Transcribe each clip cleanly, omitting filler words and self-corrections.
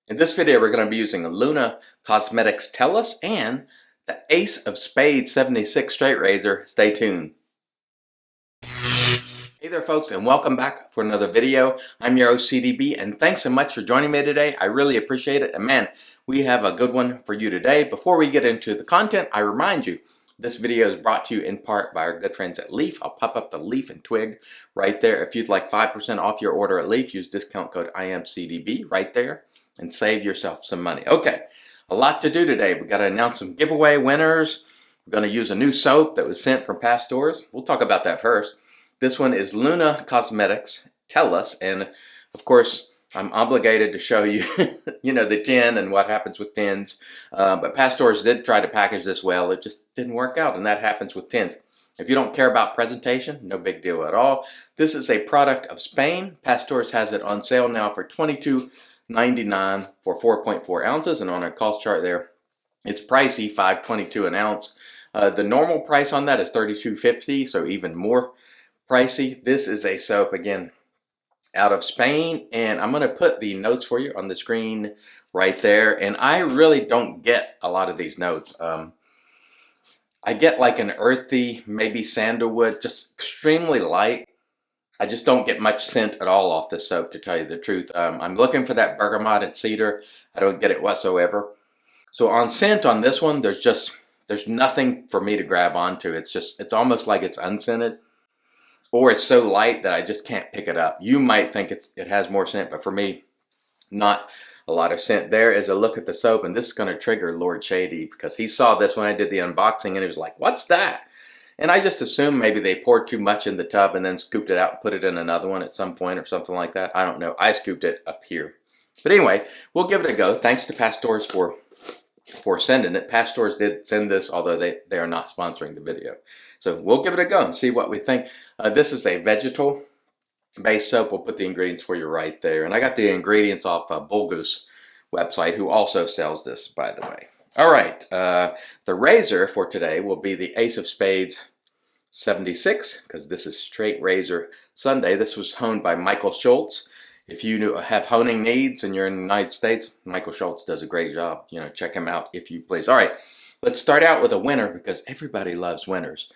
In this video, we're going to be using Luna Cosmetics Tellus and the Ace of Spades 76 straight razor. Stay tuned. Hey there folks, and welcome back for another video. I'm your IAMCDB, and thanks so much for joining me today. I really appreciate it. And man, we have a good one for you today. Before we get into the content, I remind you, this video is brought to you in part by our good friends at Leaf. I'll pop up the Leaf and Twig right there. If you'd like 5% off your order at Leaf, use discount code IAMCDB right there and save yourself some money. Okay, a lot to do today. We've got to announce some giveaway winners. We're going to use a new soap that was sent from past stores. We'll talk about that first. This one is Luna Cosmetics Tellus, and of course I'm obligated to show you the tin and what happens with tins, but past stores did try to package this well. It just didn't work out, and that happens with tins. If you don't care about presentation, no big deal at all. This is a product of Spain. Past stores has it on sale now for $22.99 for 4.4 ounces, and on our cost chart there, it's pricey, $5.22 an ounce. The normal price on that is $32.50, so even more pricey. This is a soap, again, out of Spain, and I'm going to put the notes for you on the screen right there. And I really don't get a lot of these notes. I get like an earthy, maybe sandalwood, just extremely light. I just don't get much scent at all off this soap, to tell you the truth. I'm looking for that bergamot and cedar. I don't get it whatsoever. So on scent on this one, there's nothing for me to grab onto. It's almost like it's unscented, or it's so light that I just can't pick it up. You might think it has more scent, but for me, not a lot of scent. There is a look at the soap, and this is going to trigger Lord Shady, because he saw this when I did the unboxing, and he was like, "What's that?" And I just assumed maybe they poured too much in the tub and then scooped it out and put it in another one at some point or something like that. I don't know. I scooped it up here. But anyway, we'll give it a go. Thanks to Past Stores for sending it. Past Stores did send this, although they are not sponsoring the video. So we'll give it a go and see what we think. This is a vegetal-based soap. We'll put the ingredients for you right there. And I got the ingredients off Bulgus website, who also sells this, by the way. All right, the razor for today will be the Ace of Spades 76, because this is Straight Razor Sunday. This was honed by Michael Schultz. If you have honing needs and you're in the United States, Michael Schultz does a great job. Check him out if you please. All right, let's start out with a winner, because everybody loves winners.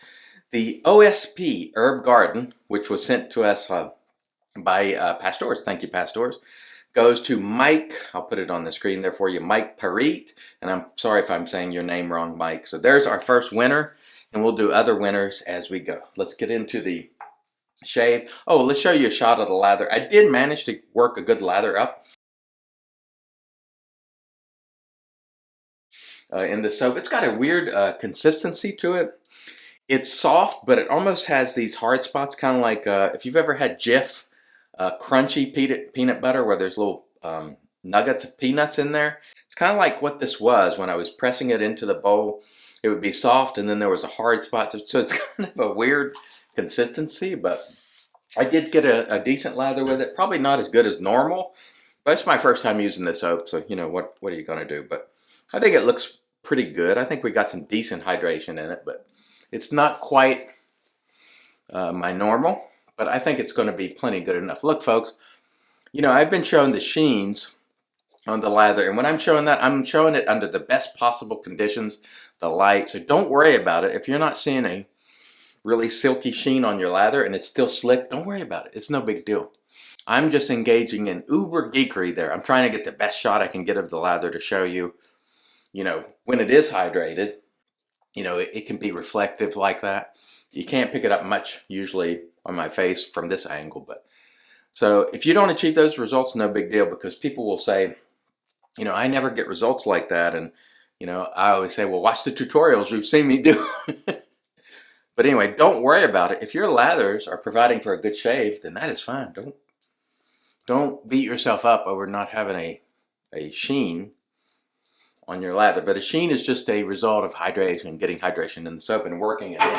The OSP Herb Garden, which was sent to us by Past Stores, thank you Past Stores, goes to Mike. I'll put it on the screen there for you, Mike Parit. And I'm sorry if I'm saying your name wrong, Mike. So there's our first winner, and we'll do other winners as we go. Let's get into the shave. Oh, let's show you a shot of the lather. I did manage to work a good lather up in the soap. It's got a weird consistency to it. It's soft, but it almost has these hard spots, kind of like if you've ever had Jif crunchy peanut butter, where there's little nuggets of peanuts in there. It's kind of like what this was when I was pressing it into the bowl. It would be soft, and then there was a hard spot. So it's kind of a weird consistency, but I did get a decent lather with it. Probably not as good as normal, but it's my first time using this soap, so what are you going to do? But I think it looks pretty good. I think we got some decent hydration in it, but it's not quite my normal, but I think it's going to be plenty good enough. Look, folks, I've been showing the sheens on the lather, and when I'm showing that, I'm showing it under the best possible conditions, the light. So don't worry about it. If you're not seeing a really silky sheen on your lather and it's still slick, don't worry about it. It's no big deal. I'm just engaging in uber geekery there. I'm trying to get the best shot I can get of the lather to show you, when it is hydrated, it can be reflective like that. You can't pick it up much usually on my face from this angle, but so if you don't achieve those results, no big deal, because people will say, I never get results like that, and I always say, well, watch the tutorials you've seen me do. But anyway, don't worry about it. If your lathers are providing for a good shave, then that is fine. Don't beat yourself up over not having a sheen on your lather. But a sheen is just a result of hydration, getting hydration in the soap and working it in.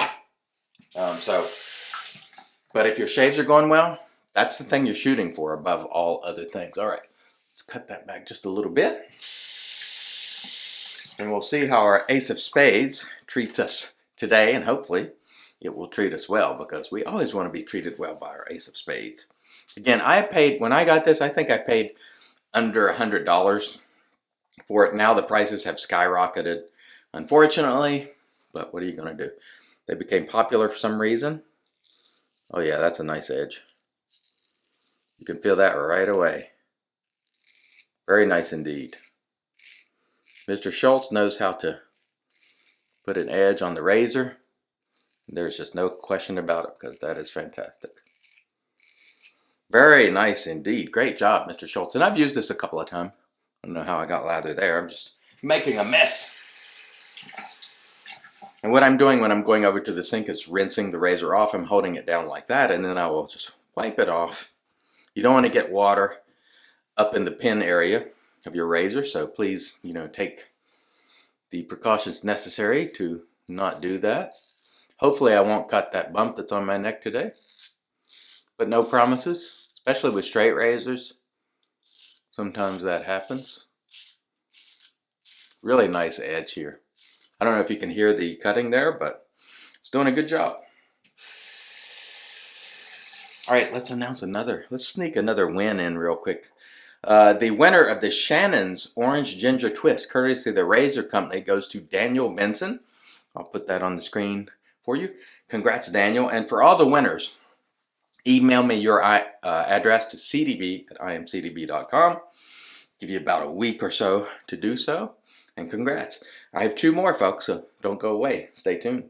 But if your shaves are going well, that's the thing you're shooting for above all other things. All right, let's cut that back just a little bit. And we'll see how our Ace of Spades treats us today, and hopefully it will treat us well, because we always want to be treated well by our Ace of Spades. Again, when I got this, I think I paid under $100 for it. Now the prices have skyrocketed, unfortunately, but what are you going to do? They became popular for some reason. Oh yeah, that's a nice edge. You can feel that right away. Very nice indeed. Mr. Schultz knows how to put an edge on the razor. There's just no question about it, because that is fantastic. Very nice indeed. Great job, Mr. Schultz. And I've used this a couple of times. I don't know how I got lather there. I'm just making a mess. And what I'm doing when I'm going over to the sink is rinsing the razor off. I'm holding it down like that, and then I will just wipe it off. You don't want to get water up in the pin area of your razor, so please, take the precautions necessary to not do that. Hopefully I won't cut that bump that's on my neck today, but no promises, especially with straight razors. Sometimes that happens. Really nice edge here. I don't know if you can hear the cutting there, but it's doing a good job. All right, let's sneak another win in real quick. The winner of the Shannon's Orange Ginger Twist, courtesy of the Razor Company, goes to Daniel Benson. I'll put that on the screen for you. Congrats, Daniel. And for all the winners, email me your address to cdb@imcdb.com. Give you about a week or so to do so. And congrats. I have 2 more, folks, so don't go away. Stay tuned.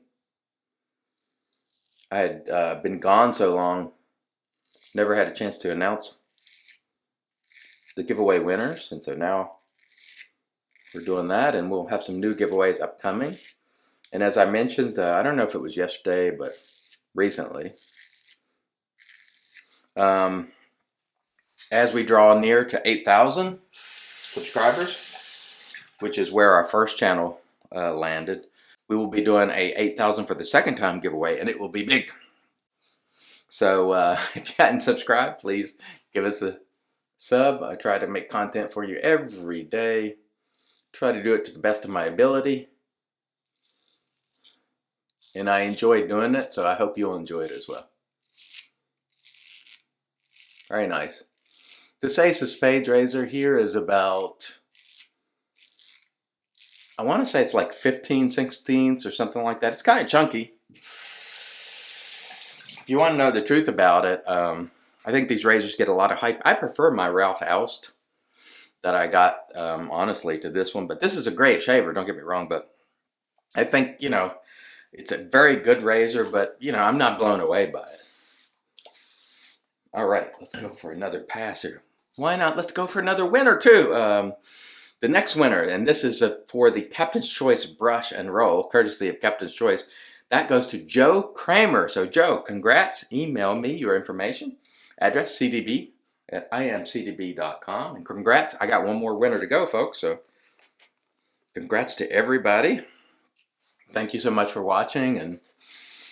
I had been gone so long, never had a chance to announce the giveaway winners, and so now we're doing that, and we'll have some new giveaways upcoming. And as I mentioned, I don't know if it was yesterday, but recently, as we draw near to 8,000 subscribers, which is where our first channel landed, we will be doing a 8,000 for the second time giveaway, and it will be big. So if you hadn't subscribed, please give us a sub. I try to make content for you every day. Try to do it to the best of my ability. And I enjoy doing it, so I hope you'll enjoy it as well. Very nice. This Ace of Spades razor here is about, I want to say it's like 15/16 or something like that. It's kind of chunky. If you want to know the truth about it, I think these razors get a lot of hype. I prefer my Ralph Oust that I got, honestly, to this one. But this is a great shaver, don't get me wrong. But I think, it's a very good razor. But, I'm not blown away by it. All right, let's go for another pass here. Why not? Let's go for another winner, too. The next winner, and this is for the Captain's Choice Brush and Roll, courtesy of Captain's Choice. That goes to Joe Kramer. So, Joe, congrats. Email me your information. Address cdb@IAMCDB.com. And congrats. I got one more winner to go, folks. So, congrats to everybody. Thank you so much for watching. And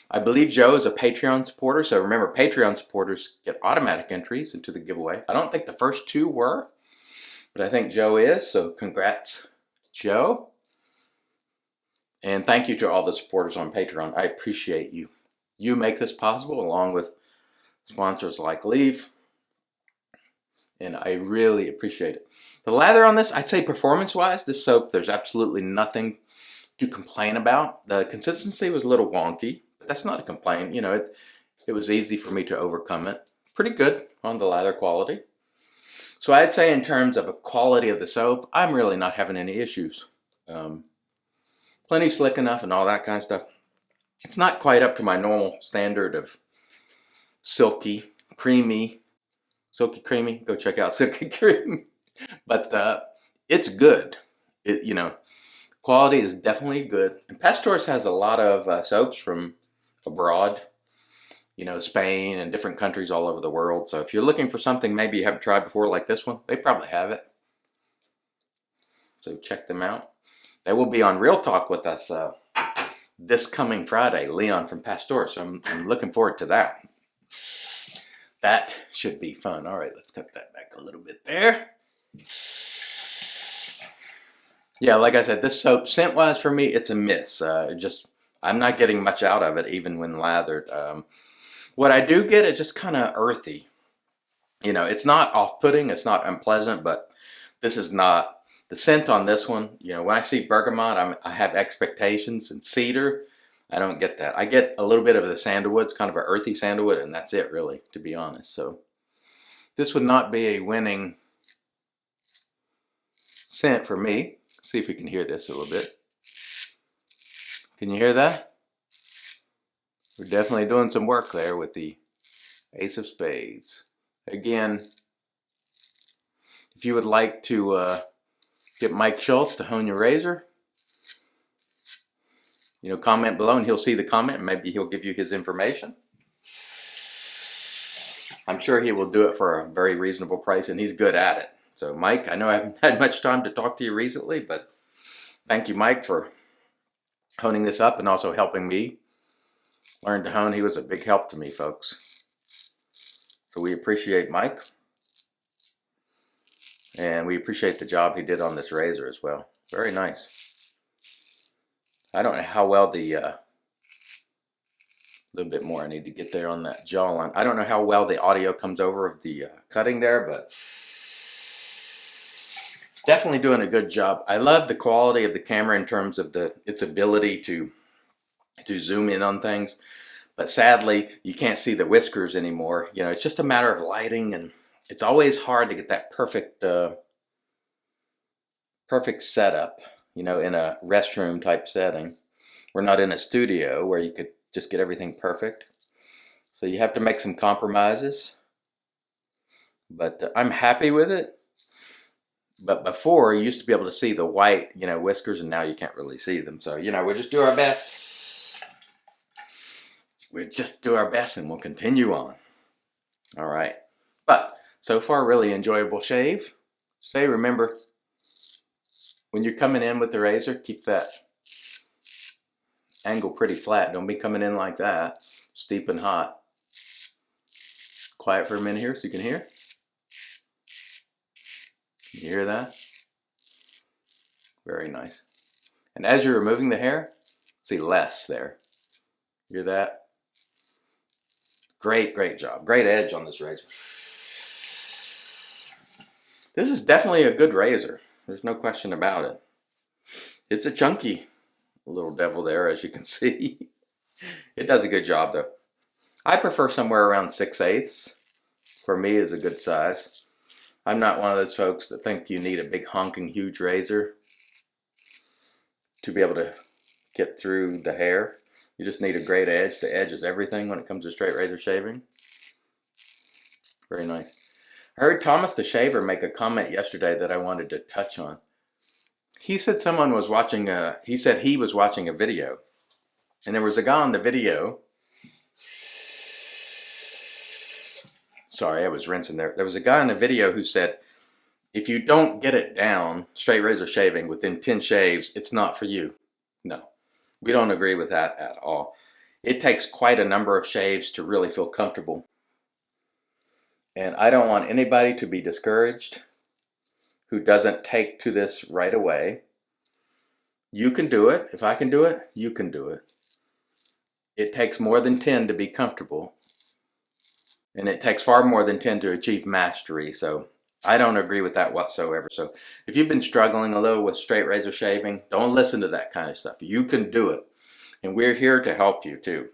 I believe Joe is a Patreon supporter. So, remember, Patreon supporters get automatic entries into the giveaway. I don't think the first 2 were, but I think Joe is. So, congrats, Joe. And thank you to all the supporters on Patreon. I appreciate you. You make this possible, along with sponsors like Leaf. And I really appreciate it. The lather on this, I'd say performance-wise, this soap, there's absolutely nothing to complain about. The consistency was a little wonky, but that's not a complaint. It was easy for me to overcome it. Pretty good on the lather quality. So I'd say in terms of the quality of the soap, I'm really not having any issues. Plenty slick enough and all that kind of stuff. It's not quite up to my normal standard of silky, creamy. Go check out Silky Creamy. But it's good. Quality is definitely good. And Pastors has a lot of soaps from abroad. Spain and different countries all over the world. So if you're looking for something maybe you haven't tried before like this one, they probably have it. So check them out. They will be on Real Talk with us this coming Friday, Leon from Pastor. So I'm looking forward to that. That should be fun. All right, let's cut that back a little bit there. Yeah, like I said, this soap, scent-wise for me, it's a miss. I'm not getting much out of it, even when lathered. What I do get is just kind of earthy. It's not off-putting, it's not unpleasant, but This is not, the scent on this one, you know, when I see bergamot, I have expectations, and cedar, I don't get that. I get a little bit of the sandalwood, kind of an earthy sandalwood, and that's it really, to be honest. So this would not be a winning scent for me. See if we can hear this a little bit. Can you hear that? We're definitely doing some work there with the Ace of Spades. Again, if you would like to get Mike Schultz to hone your razor, you know, comment below and he'll see the comment and maybe he'll give you his information. I'm sure he will do it for a very reasonable price, and he's good at it. So Mike, I know I haven't had much time to talk to you recently, but thank you, Mike, for honing this up and also helping me learn to hone. He was a big help to me, folks. So we appreciate Mike. And we appreciate the job he did on this razor as well. Very nice. I don't know how well the, little bit more I need to get there on that jawline. I don't know how well the audio comes over of the cutting there, but it's definitely doing a good job. I love the quality of the camera in terms of its ability to zoom in on things, but sadly you can't see the whiskers anymore. You know, it's just a matter of lighting, and it's always hard to get that perfect perfect setup, you know, in a restroom type setting. We're not in a studio where you could just get everything perfect. So you have to make some compromises. But I'm happy with it. But before, you used to be able to see the white, you know, whiskers, and now you can't really see them. So, you know, we'll just do our best. We'll just do our best and we'll continue on. All right. But so far, really enjoyable shave. Say, remember, when you're coming in with the razor, keep that angle pretty flat. Don't be coming in like that, steep and hot. Quiet for a minute here so you can hear. Can you hear that? Very nice. And as you're removing the hair, see less there. Hear that? Great, great job. Great edge on this razor. This is definitely a good razor. There's no question about it. It's a chunky little devil there, as you can see. It does a good job though. I prefer somewhere around 6/8. For me is a good size. I'm not one of those folks that think you need a big honking huge razor to be able to get through the hair. You just need a great edge. The edge is everything when it comes to straight razor shaving. Very nice. I heard Thomas the Shaver make a comment yesterday that I wanted to touch on. He said someone was watching he said he was watching a video, and there was a guy on the video. Sorry, I was rinsing there. There was a guy in the video who said, if you don't get it down, straight razor shaving, within 10 shaves, it's not for you. No, we don't agree with that at all. It takes quite a number of shaves to really feel comfortable. And I don't want anybody to be discouraged who doesn't take to this right away. You can do it. If I can do it, you can do it. It takes more than 10 to be comfortable. And it takes far more than 10 to achieve mastery. So I don't agree with that whatsoever. So if you've been struggling a little with straight razor shaving, don't listen to that kind of stuff. You can do it. And we're here to help you too.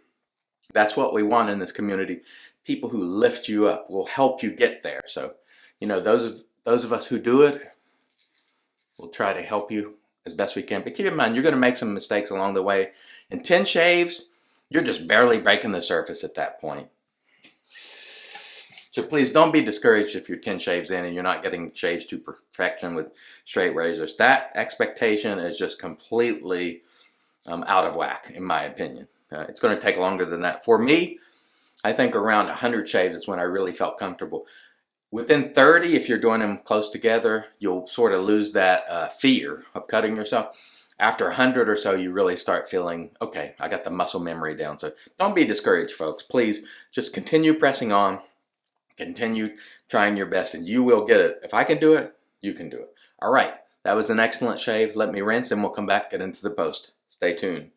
That's what we want in this community. People who lift you up will help you get there. So, you know, those of us who do it, we'll try to help you as best we can. But keep in mind, you're going to make some mistakes along the way. In 10 shaves, you're just barely breaking the surface at that point. So please don't be discouraged if you're 10 shaves in and you're not getting shaves to perfection with straight razors. That expectation is just completely out of whack, in my opinion. It's going to take longer than that. For me, I think around 100 shaves is when I really felt comfortable. Within 30, if you're doing them close together, you'll sort of lose that fear of cutting yourself. After 100 or so, you really start feeling, okay, I got the muscle memory down. So don't be discouraged, folks. Please just continue pressing on. Continue trying your best, and you will get it. If I can do it, you can do it. All right, that was an excellent shave. Let me rinse, and we'll come back, get into the post. Stay tuned.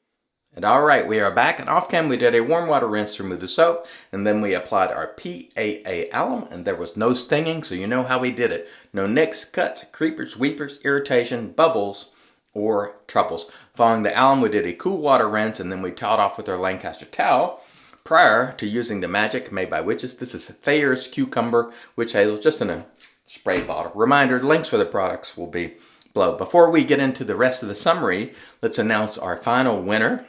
And all right, we are back, and off cam we did a warm water rinse to remove the soap, and then we applied our PAA alum, and there was no stinging, so you know how we did it. No nicks, cuts, creepers, weepers, irritation, bubbles, or troubles. Following the alum, we did a cool water rinse, and then we toweled off with our Lancaster towel prior to using the magic made by witches. This is Thayer's Cucumber Witch Hazel, just in a spray bottle. Reminder, links for the products will be below. Before we get into the rest of the summary, let's announce our final winner.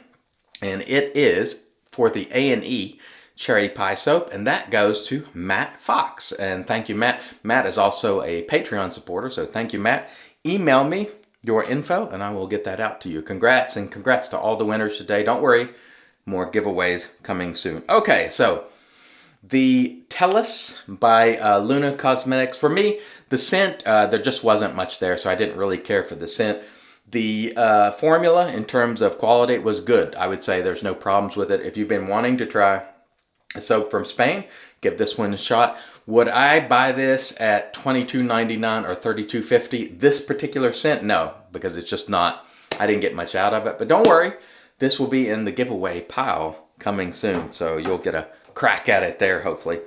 And it is for the A&E Cherry Pie Soap, and that goes to Matt Fox. And thank you, Matt. Matt is also a Patreon supporter, so thank you, Matt. Email me your info, and I will get that out to you. Congrats, and congrats to all the winners today. Don't worry, more giveaways coming soon. Okay, so the Tellus by Luna Cosmetics. For me, the scent, there just wasn't much there, so I didn't really care for the scent. The formula in terms of quality was good. I would say there's no problems with it. If you've been wanting to try a soap from Spain, give this one a shot. Would I buy this at $22.99 or $32.50? This particular scent? No, because it's just not. I didn't get much out of it. But don't worry, this will be in the giveaway pile coming soon. So you'll get a crack at it there, hopefully.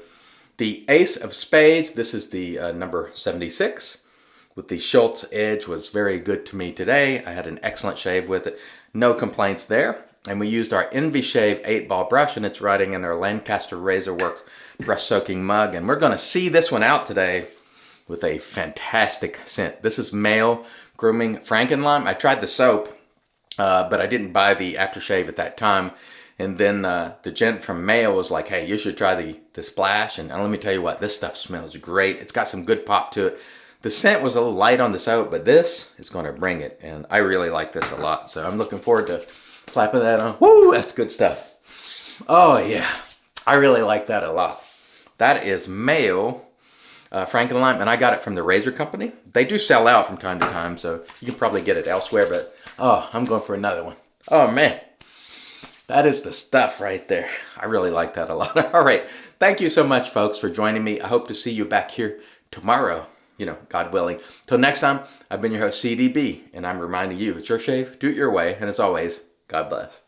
The Ace of Spades. This is the number 76. With the Schultz edge, was very good to me today. I had an excellent shave with it. No complaints there. And we used our Envy Shave 8-ball brush, and it's riding in our Lancaster Razor Works brush soaking mug. And we're going to see this one out today with a fantastic scent. This is Maol Frankinlime. I tried the soap, but I didn't buy the aftershave at that time. And then the gent from Maol was like, hey, you should try the splash. And let me tell you what, this stuff smells great. It's got some good pop to it. The scent was a little light on the soap, but this is going to bring it. And I really like this a lot. So I'm looking forward to slapping that on. Woo, that's good stuff. Oh, yeah. I really like that a lot. That is Maol Frankinlime, and I got it from the Razor Company. They do sell out from time to time, so you can probably get it elsewhere. But, oh, I'm going for another one. Oh, man. That is the stuff right there. I really like that a lot. All right. Thank you so much, folks, for joining me. I hope to see you back here tomorrow. You know, God willing. Till next time, I've been your host, CDB, and I'm reminding you, it's your shave, do it your way, and as always, God bless.